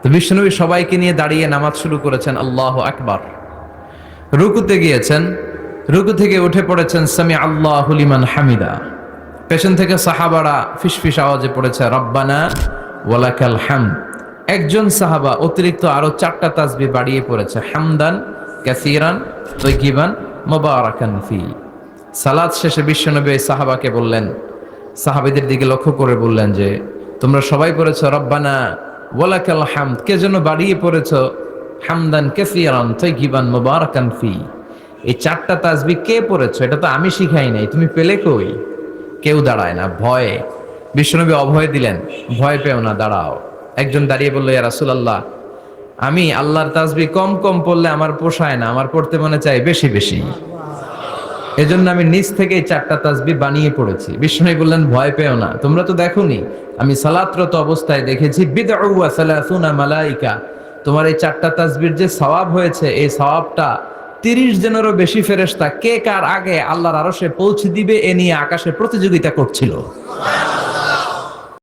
তো বিশ্বনবী সবাইকে নিয়ে দাঁড়িয়ে নামাজ শুরু করেছেন, আল্লাহু আকবার। রুকুতে গিয়েছেন, রুকু থেকে উঠে পড়েছেন সামি আল্লাহু লিমান হামিদা। পেছন থেকে সাহাবারা ফিসফিস আওয়াজে পড়েছে রব্বানা ওয়ালাকাল হামদ। একজন সাহাবা অতিরিক্ত আরো 4টা তাসবিহ বাড়িয়ে পড়েছে, হামদান কাসীরান তাইয়িবান মুবারাকান ফি। সালাত শেষে বিশ্বনবী সাহাবাকে বললেন, সাহাবীদের দিকে লক্ষ্য করে বললেন যে তোমরা সবাই পড়েছো রব্বানা ওয়ালাকাল হামদ, কে যেন বাড়িয়ে পড়েছো হামদান কাসীরান তাইয়িবান মুবারাকান ফি। এই 4টা তাসবিহ কে পড়েছো? এটা তো আমি শিখাই নাই, তুমি পেলে কই? কেউ দাঁড়ায় না, ভয়ে। বিশ্বনবী অভয় দিলেন, ভয় পেও না, দাঁড়াও। একজন দাঁড়িয়ে বলল, ইয়া রাসূলুল্লাহ, আমি আল্লাহর তাসবিহ কম কম পড়লে আমার পোষায় না, আমার পড়তে মনে চাই বেশি বেশি। এজন্য আমি নিজ থেকে 4টা তাসবিহ বানিয়ে পড়েছি। বিশ্বনবী বললেন, ভয় পেও না, তোমরা তো দেখোনি আমি সালাতরত অবস্থায় দেখেছি বিদউ ওয়া সালাসুনা মালাইকা, তোমার এই 4টা তাসবিহর যে সওয়াব হয়েছে, এই সওয়াবটা 30 জনেরও বেশি ফেরেশতা কে কার আগে আল্লাহর আরশে পৌঁছে দিবে এ নিয়ে আকাশে প্রতিযোগিতা করছিল।